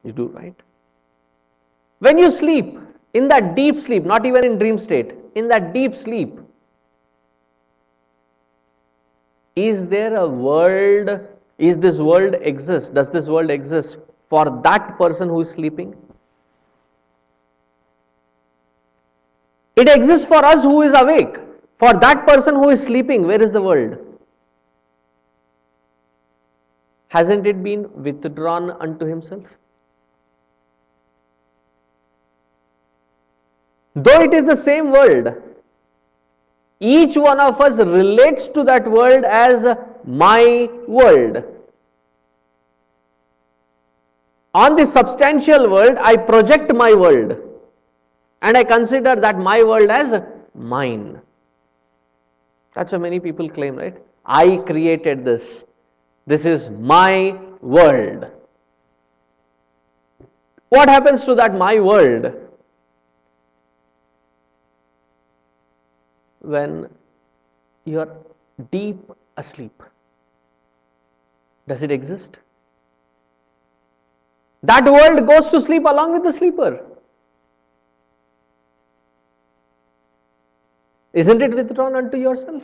You do, right? When you sleep, in that deep sleep, not even in dream state, in that deep sleep, is there a world, is this world exist? Does this world exist for that person who is sleeping? It exists for us who is awake. For that person who is sleeping, where is the world? Hasn't it been withdrawn unto himself? Though it is the same world, each one of us relates to that world as my world. On the substantial world, I project my world and I consider that my world as mine. That's what many people claim, right? I created this. This is my world. What happens to that my world when you are deep asleep? Does it exist? That world goes to sleep along with the sleeper. Isn't it withdrawn unto yourself?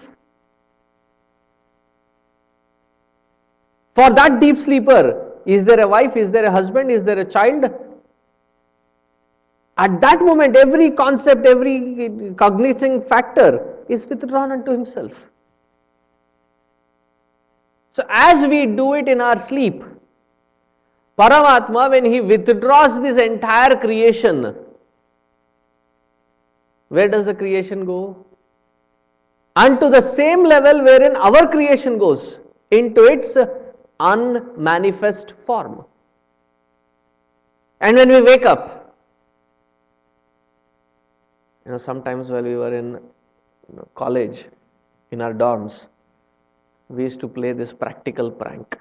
For that deep sleeper, is there a wife? Is there a husband? Is there a child? At that moment, every concept, every cognizing factor is withdrawn unto himself. So, as we do it in our sleep, Paramatma, when he withdraws this entire creation, where does the creation go? Unto the same level wherein our creation goes, into its unmanifest form. And when we wake up, sometimes while we were in college, in our dorms, we used to play this practical prank.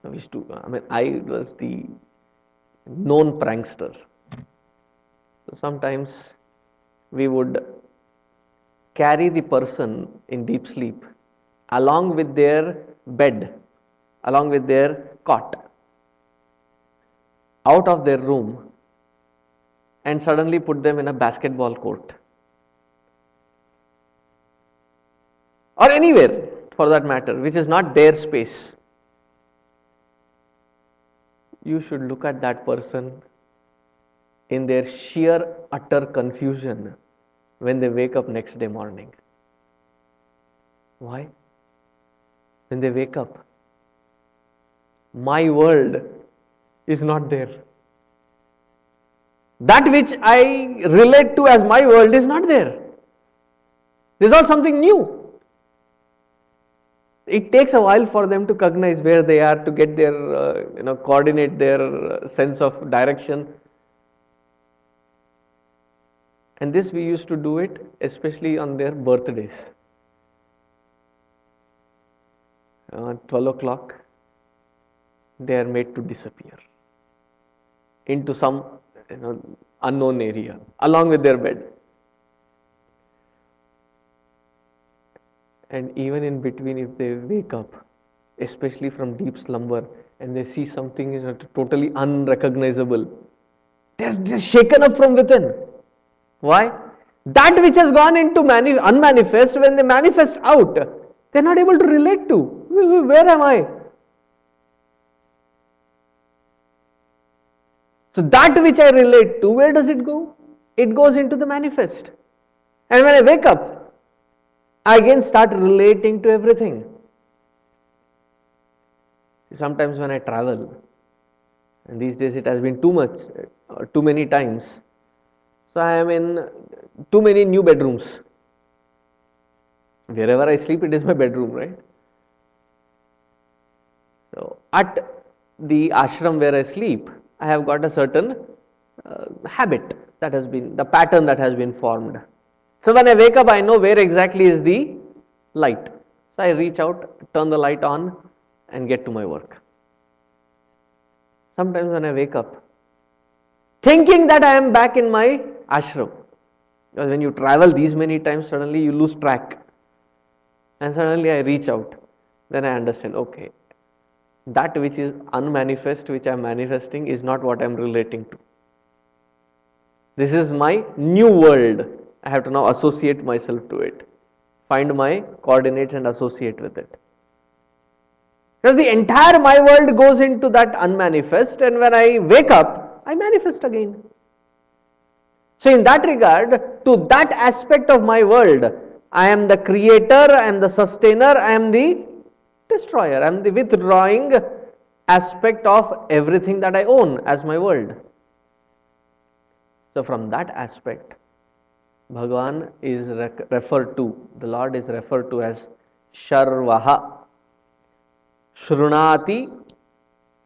I was the known prankster. So sometimes we would carry the person in deep sleep along with their bed, along with their cot, out of their room and suddenly put them in a basketball court. Or anywhere for that matter, which is not their space. You should look at that person in their sheer utter confusion when they wake up next day morning. Why? When they wake up, my world is not there. That which I relate to as my world is not there. This is all something new. It takes a while for them to cognize where they are, to get their, coordinate their sense of direction. And this we used to do it, especially on their birthdays. 12 o'clock, they are made to disappear into some unknown area along with their bed. And even in between, if they wake up, especially from deep slumber, and they see something totally unrecognizable, they're shaken up from within. Why? That which has gone into unmanifest, when they manifest out, they're not able to relate to. Where am I? So that which I relate to, where does it go? It goes into the manifest. And when I wake up, I again start relating to everything. Sometimes when I travel, and these days it has been too much, too many times, so I am in too many new bedrooms. Wherever I sleep, it is my bedroom, right? So at the ashram where I sleep, I have got a certain habit that has been, the pattern that has been formed. So when I wake up, I know where exactly is the light. So I reach out, turn the light on and get to my work. Sometimes when I wake up, thinking that I am back in my ashram, because when you travel these many times, suddenly you lose track. And suddenly I reach out. Then I understand, okay, That which is unmanifest, which I am manifesting, is not what I am relating to. This is my new world. I have to now associate myself to it. Find my coordinates and associate with it. Because the entire my world goes into that unmanifest, and when I wake up, I manifest again. So in that regard, to that aspect of my world, I am the creator, I am the sustainer, I am the destroyer, I am the withdrawing aspect of everything that I own as my world. So from that aspect, Bhagavan is referred to, the Lord is referred to as Sharvaha. Shrunati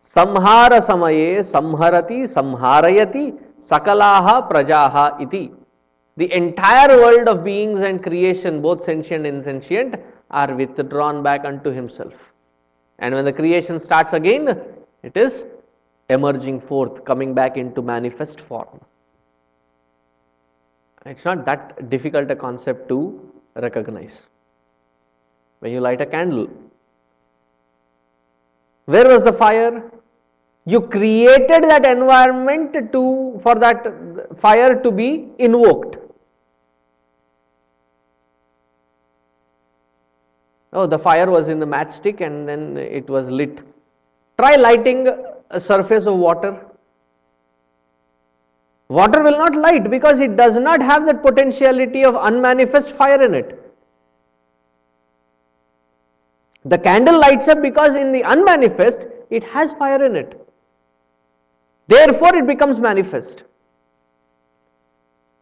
samhara samaye samharati samharayati sakalaha prajaha iti. The entire world of beings and creation, both sentient and insentient, are withdrawn back unto himself. And when the creation starts again, it is emerging forth, coming back into manifest form. It's not that difficult a concept to recognize. When you light a candle, where was the fire? You created that environment for that fire to be invoked. Oh, the fire was in the matchstick and then it was lit. Try lighting a surface of water. Water will not light because it does not have that potentiality of unmanifest fire in it. The candle lights up because in the unmanifest, it has fire in it. Therefore, it becomes manifest.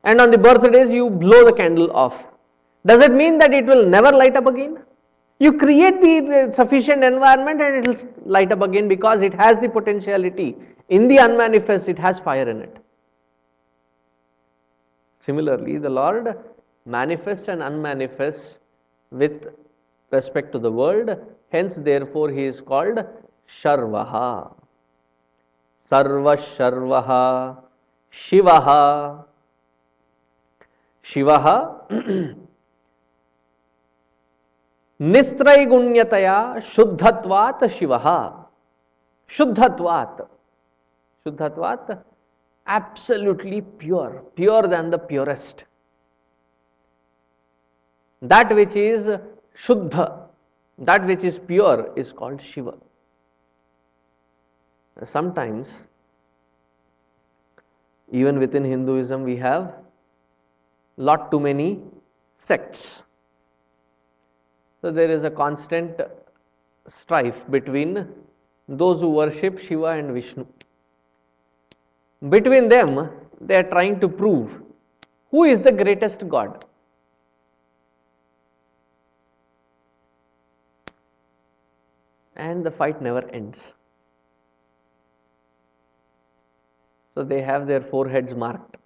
And on the birthdays, you blow the candle off. Does it mean that it will never light up again? You create the sufficient environment and it will light up again because it has the potentiality. In the unmanifest, it has fire in it. Similarly, the Lord manifests and unmanifests with respect to the world, hence therefore he is called Sharvaha. Sarva Sharvaha, Shivaha. Shivaha Nistraigunyataya Shuddhatvat Shivaha. Shuddhatvat. Shuddhatvat, absolutely pure, pure than the purest. That which is Shuddha, that which is pure is called Shiva. Sometimes, even within Hinduism, we have lot too many sects. So there is a constant strife between those who worship Shiva and Vishnu. Between them, they are trying to prove who is the greatest God. And the fight never ends. So they have their foreheads marked.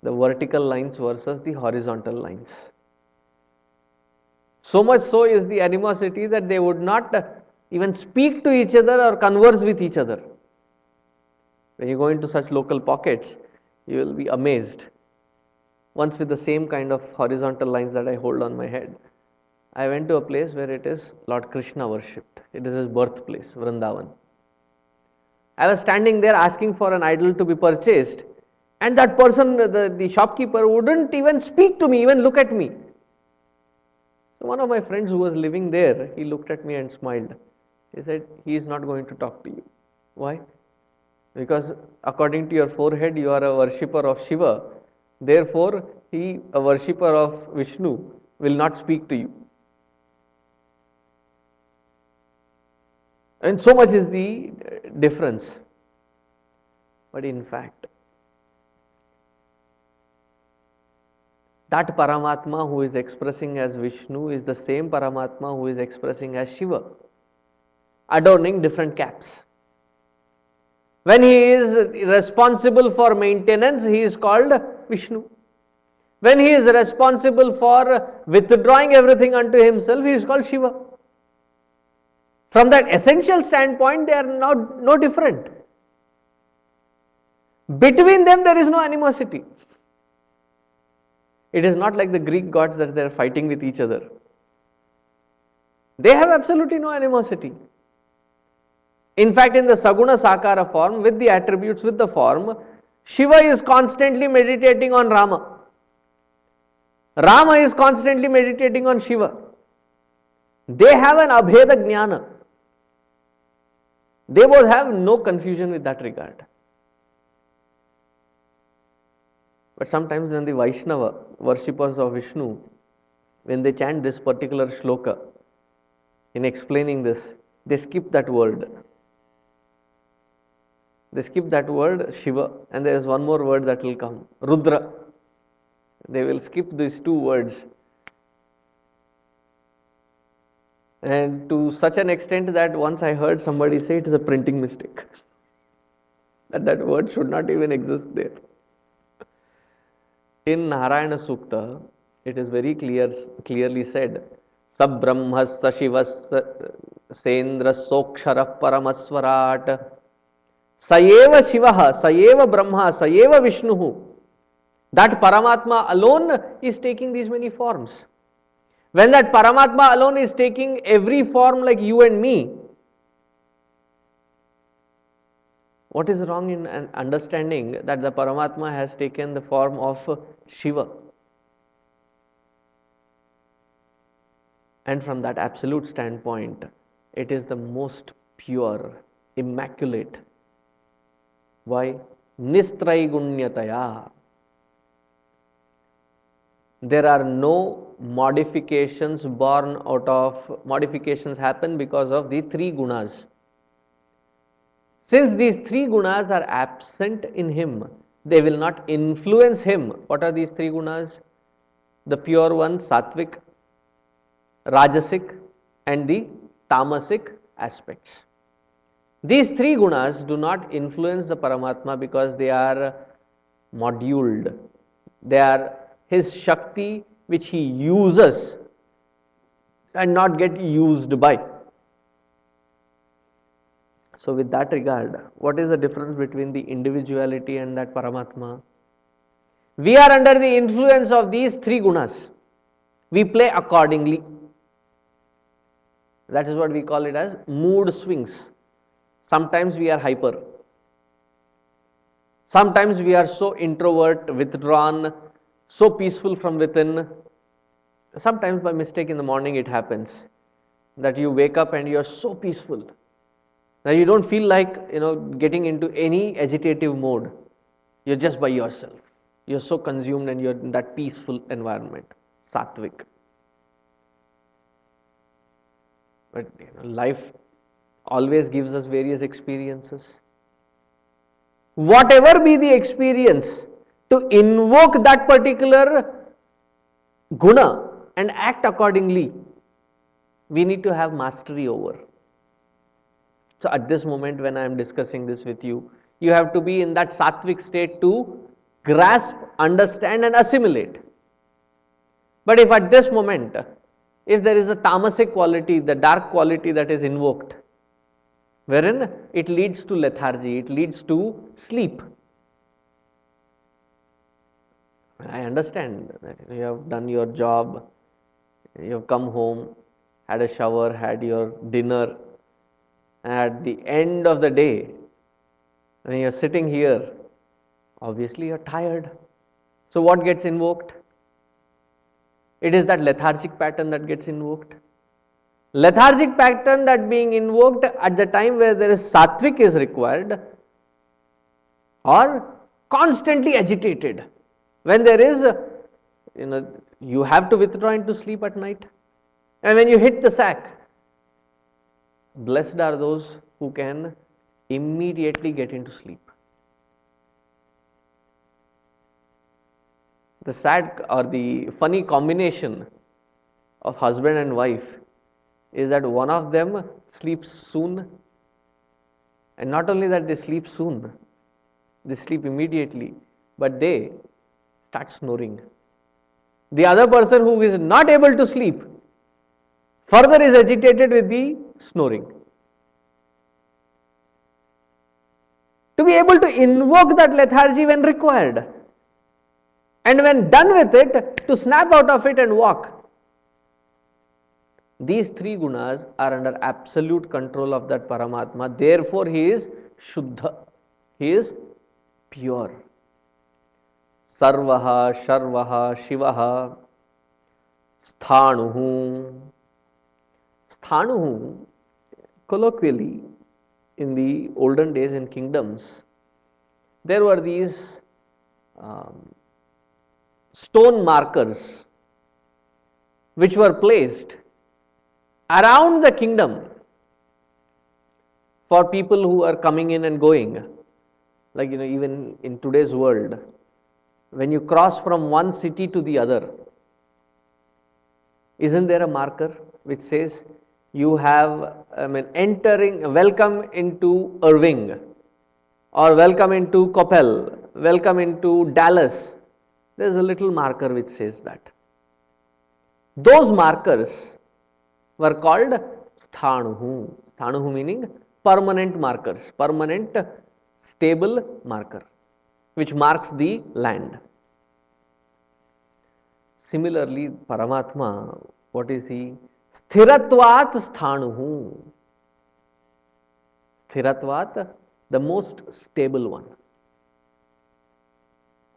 The vertical lines versus the horizontal lines. So much so is the animosity that they would not even speak to each other or converse with each other. When you go into such local pockets, you will be amazed. Once with the same kind of horizontal lines that I hold on my head, I went to a place where it is Lord Krishna worshipped. It is his birthplace, Vrindavan. I was standing there asking for an idol to be purchased, and that person, the shopkeeper, wouldn't even speak to me, even look at me. So one of my friends who was living there, he looked at me and smiled. He said, he is not going to talk to you. Why? Because according to your forehead, you are a worshipper of Shiva. Therefore, he, a worshipper of Vishnu, will not speak to you. And so much is the difference. But in fact, that Paramatma who is expressing as Vishnu is the same Paramatma who is expressing as Shiva, adorning different caps. When he is responsible for maintenance, he is called Vishnu. When he is responsible for withdrawing everything unto himself, he is called Shiva. From that essential standpoint, they are no different. Between them, there is no animosity. It is not like the Greek gods that they are fighting with each other. They have absolutely no animosity. In fact, in the Saguna Sakara form, with the attributes, with the form, Shiva is constantly meditating on Rama. Rama is constantly meditating on Shiva. They have an Abheda Jnana. They both have no confusion with that regard. But sometimes when the Vaishnava, worshippers of Vishnu, when they chant this particular shloka, in explaining this, they skip that word. They skip that word Shiva, and there is one more word that will come, Rudra. They will skip these two words. And to such an extent that once I heard somebody say it is a printing mistake. That word should not even exist there. In Narayana Sukta, it is very clearly said, Sabrahmas Sashivas Sendra Sokshara Paramaswarat Sayeva Shivaha, Sayeva Brahma, Sayeva Vishnuhu. That Paramatma alone is taking these many forms. When that Paramatma alone is taking every form like you and me, what is wrong in understanding that the Paramatma has taken the form of Shiva? And from that absolute standpoint, it is the most pure, immaculate. Why? Nistraigunyataya. There are no modifications born out of, modifications happen because of the three gunas. Since these three gunas are absent in him, they will not influence him. What are these three gunas? The pure ones, sattvic, rajasic, and the tamasic aspects. These three gunas do not influence the Paramatma because they are moduled. They are his Shakti which he uses and not get used by. So with that regard, what is the difference between the individuality and that Paramatma? We are under the influence of these three gunas. We play accordingly. That is what we call it as mood swings. Sometimes we are hyper. Sometimes we are so introvert, withdrawn, so peaceful from within. Sometimes by mistake in the morning it happens that you wake up and you are so peaceful that you don't feel like getting into any agitative mode. You're just by yourself. You're so consumed and you're in that peaceful environment, sattvic. But life always gives us various experiences. Whatever be the experience, to invoke that particular guna and act accordingly, we need to have mastery over. So at this moment when I am discussing this with you, you have to be in that sattvic state to grasp, understand and assimilate. But if at this moment, if there is a tamasic quality, the dark quality that is invoked, wherein it leads to lethargy, it leads to sleep. I understand that you have done your job, you have come home, had a shower, had your dinner, and at the end of the day, when you are sitting here, obviously you are tired. So what gets invoked? It is that lethargic pattern that gets invoked. Lethargic pattern that being invoked at the time where there is sattvic is required, or constantly agitated. When there is, you have to withdraw into sleep at night. And when you hit the sack, blessed are those who can immediately get into sleep. The sad or the funny combination of husband and wife is that one of them sleeps soon, and not only that they sleep soon, they sleep immediately, but they start snoring. The other person who is not able to sleep further is agitated with the snoring. To be able to invoke that lethargy when required, and when done with it, to snap out of it and walk. These three gunas are under absolute control of that Paramatma. Therefore, he is Shuddha. He is pure. Sarvaha, Sharvaha, Shivaha, Sthanuhu. Sthanuhu, colloquially, in the olden days in kingdoms, there were these stone markers which were placed around the kingdom for people who are coming in and going. Like, even in today's world, when you cross from one city to the other, isn't there a marker which says you have, welcome into Irving, or welcome into Coppell, welcome into Dallas? There's a little marker which says that. Those markers were called Sthanuhu. Sthanuhu meaning permanent markers, permanent stable marker, which marks the land. Similarly, Paramatma, what is he? Sthiratvat Sthanuhu. Sthiratvat, the most stable one.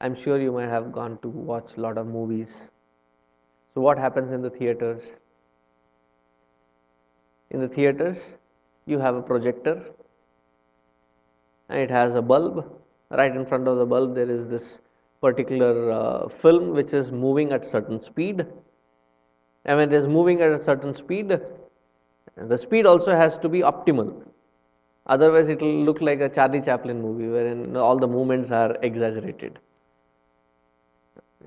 I'm sure you might have gone to watch a lot of movies. So what happens in the theaters? In the theaters, you have a projector and it has a bulb. Right in front of the bulb, there is this particular film which is moving at certain speed. And when it is moving at a certain speed, the speed also has to be optimal. Otherwise, it will look like a Charlie Chaplin movie wherein all the movements are exaggerated.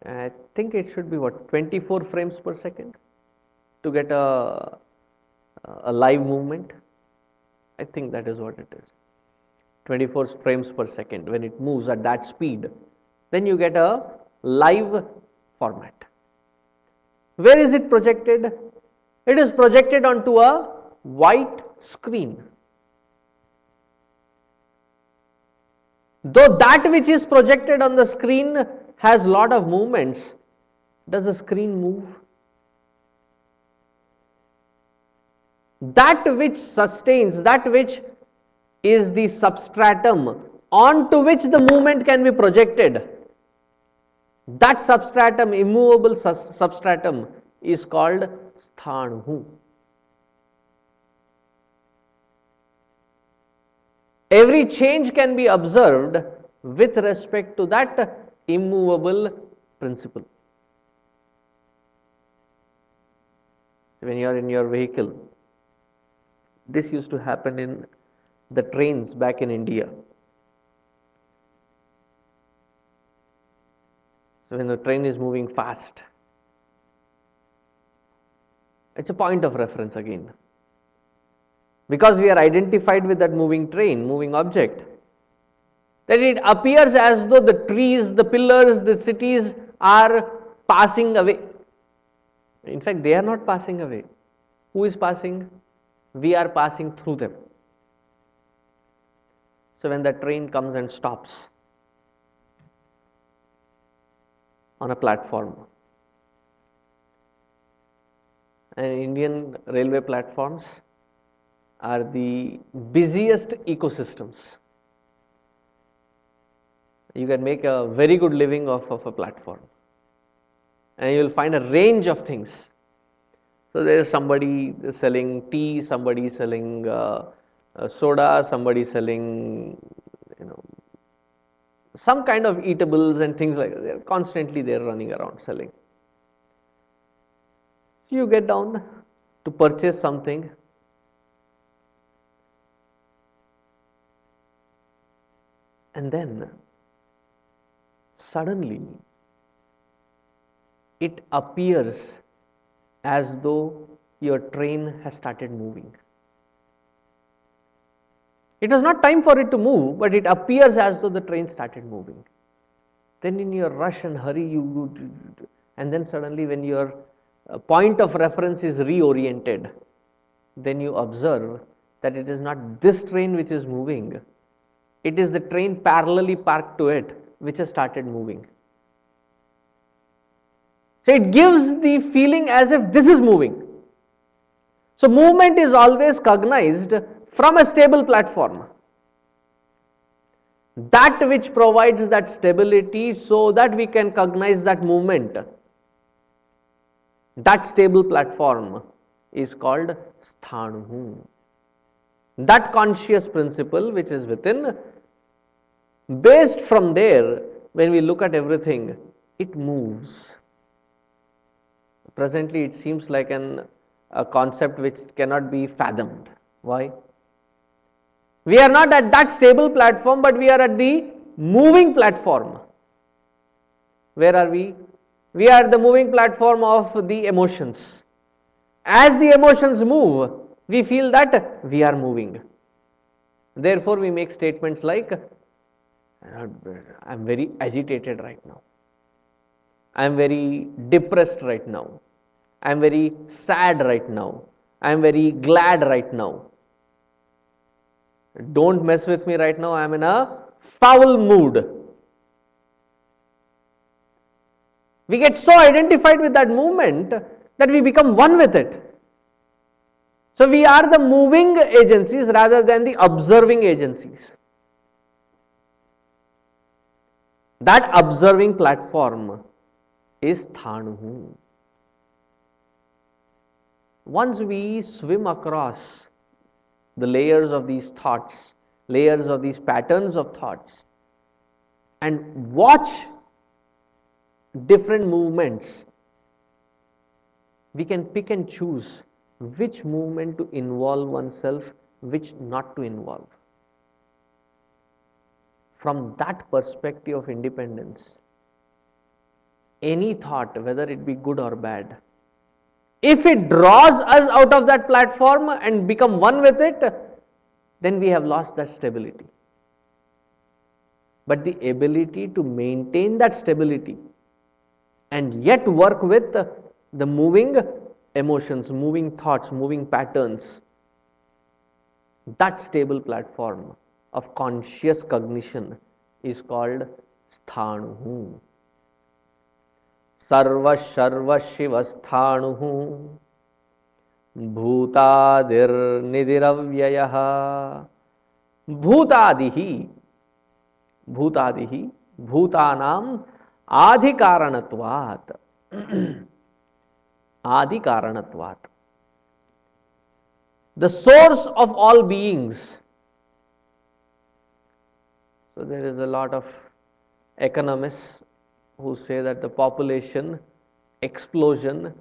I think it should be 24 frames per second to get a live movement. I think that is what it is. 24 frames per second when it moves at that speed. Then you get a live format. Where is it projected? It is projected onto a white screen. Though that which is projected on the screen has lot of movements, does the screen move? That which sustains, that which is the substratum onto which the movement can be projected, that substratum, immovable substratum, is called Sthanuhu. Every change can be observed with respect to that immovable principle. When you are in your vehicle, this used to happen in the trains back in India. So when the train is moving fast, it's a point of reference again. Because we are identified with that moving train, moving object, that it appears as though the trees, the pillars, the cities are passing away. In fact, they are not passing away. Who is passing? We are passing through them. So when the train comes and stops on a platform, and Indian railway platforms are the busiest ecosystems. You can make a very good living off of a platform, and you will find a range of things. So there is somebody selling tea, somebody selling soda, somebody selling, some kind of eatables and things like that. They are constantly there running around selling. So you get down to purchase something, and then suddenly it appears as though your train has started moving. It was not time for it to move, but it appears as though the train started moving. Then in your rush and hurry, and then suddenly when your point of reference is reoriented, then you observe that it is not this train which is moving, it is the train parallelly parked to it which has started moving. So it gives the feeling as if this is moving. So movement is always cognized from a stable platform. That which provides that stability so that we can cognize that movement. That stable platform is called sthanu. That conscious principle which is within, based from there, when we look at everything, it moves. Presently, it seems like a concept which cannot be fathomed. Why? We are not at that stable platform, but we are at the moving platform. Where are we? We are the moving platform of the emotions. As the emotions move, we feel that we are moving. Therefore, we make statements like, I am very agitated right now. I am very depressed right now. I am very sad right now. I am very glad right now. Don't mess with me right now. I am in a foul mood. We get so identified with that movement that we become one with it. So we are the moving agencies rather than the observing agencies. That observing platform is sthanu. Once we swim across the layers of these thoughts, layers of these patterns of thoughts, and watch different movements, we can pick and choose which movement to involve oneself, which not to involve. From that perspective of independence, any thought, whether it be good or bad, if it draws us out of that platform and become one with it, then we have lost that stability. But the ability to maintain that stability and yet work with the moving emotions, moving thoughts, moving patterns, that stable platform of conscious cognition is called sthanu. Sarva Sharva Shiva sthanu bhutadir nidiravyayah bhutadihi bhutanam adhikaranatvat adhikaranatvat, the source of all beings. So there is a lot of economists who say that the population explosion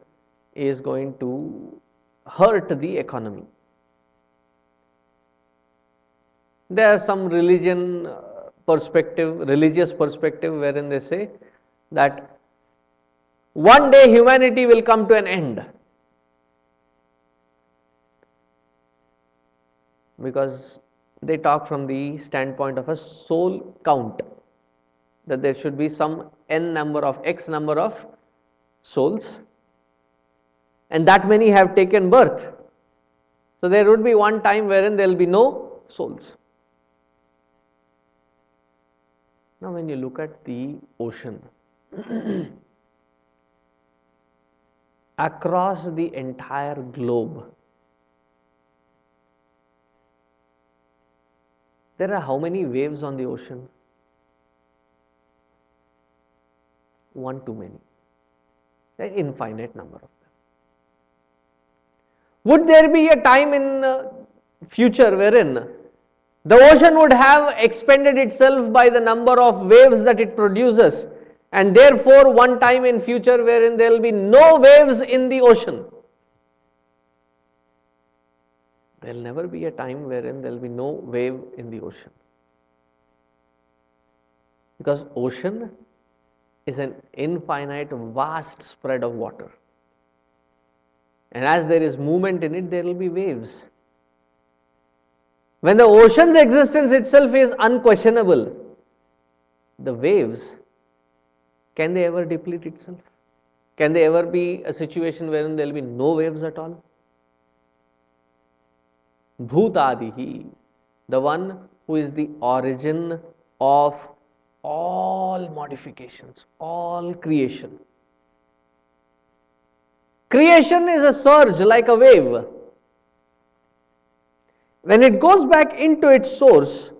is going to hurt the economy. There are some religious perspective wherein they say that one day humanity will come to an end, because they talk from the standpoint of a soul count, that there should be some n number of x number of souls, and that many have taken birth. So there would be one time wherein there will be no souls. Now when you look at the ocean, across the entire globe, there are how many waves on the ocean? One too many. An infinite number of them. Would there be a time in future wherein the ocean would have expended itself by the number of waves that it produces, and therefore one time in future wherein there will be no waves in the ocean? There will never be a time wherein there will be no wave in the ocean, because ocean is an infinite, vast spread of water, and as there is movement in it, there will be waves. When the ocean's existence itself is unquestionable, the waves, can they ever deplete itself? Can there ever be a situation wherein there will be no waves at all? Bhutadihi, the one who is the origin of all modifications, all creation. Creation is a surge like a wave. When it goes back into its source,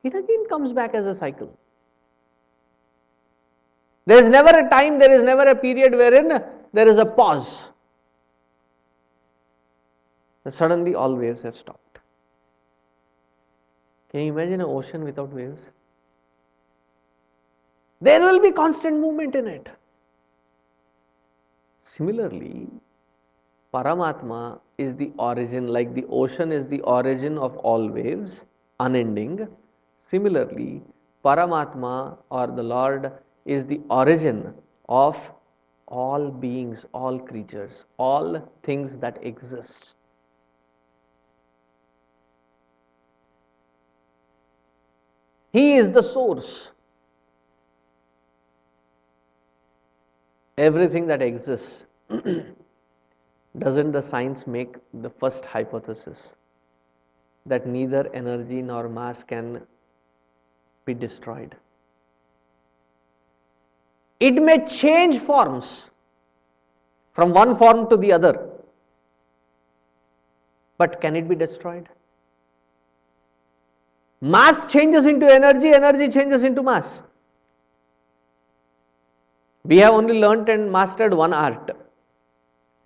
it again comes back as a cycle. There is never a time, there is never a period wherein there is a pause. And suddenly all waves have stopped. Can you imagine an ocean without waves? There will be constant movement in it. Similarly, Paramatma is the origin, like the ocean is the origin of all waves, unending. Similarly, Paramatma or the Lord is the origin of all beings, all creatures, all things that exist. He is the source. Everything that exists. Doesn't the science make the first hypothesis that neither energy nor mass can be destroyed? It may change forms from one form to the other, but can it be destroyed? Mass changes into energy, energy changes into mass. We have only learnt and mastered one art,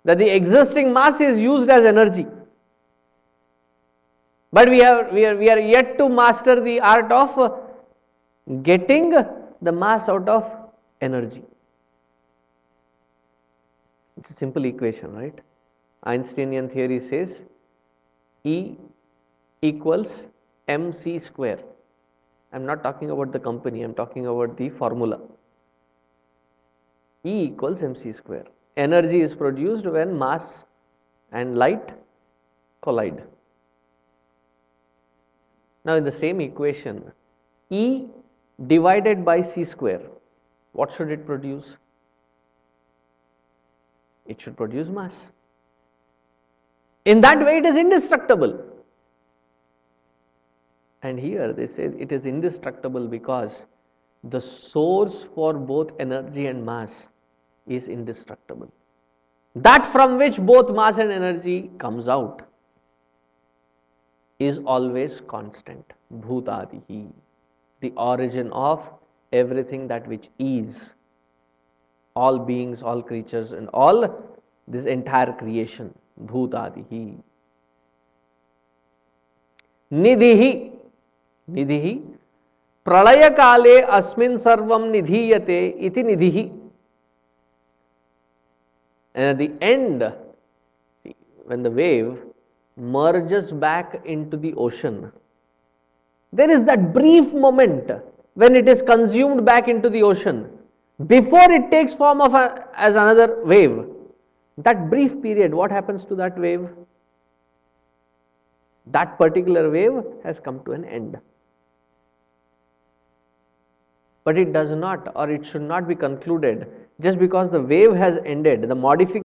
that the existing mass is used as energy. But we are yet to master the art of getting the mass out of energy. It's a simple equation, right? Einsteinian theory says E equals mc square. I am not talking about the company, I am talking about the formula. E equals mc square. Energy is produced when mass and light collide. Now in the same equation, E divided by c square, what should it produce? It should produce mass. In that way it is indestructible. And here they say it is indestructible because the source for both energy and mass is indestructible. That from which both mass and energy comes out is always constant. Bhutadihi, the origin of everything that which is, all beings, all creatures, and all this entire creation. Bhutadihi. Nidhihi. Nidhihi. Pralaya kale asmin sarvam nidhiyate iti nidhihi. And at the end, when the wave merges back into the ocean, there is that brief moment when it is consumed back into the ocean before it takes form of as another wave. That brief period, what happens to that wave? That particular wave has come to an end. But it does not, or it should not be concluded just because the wave has ended. The modification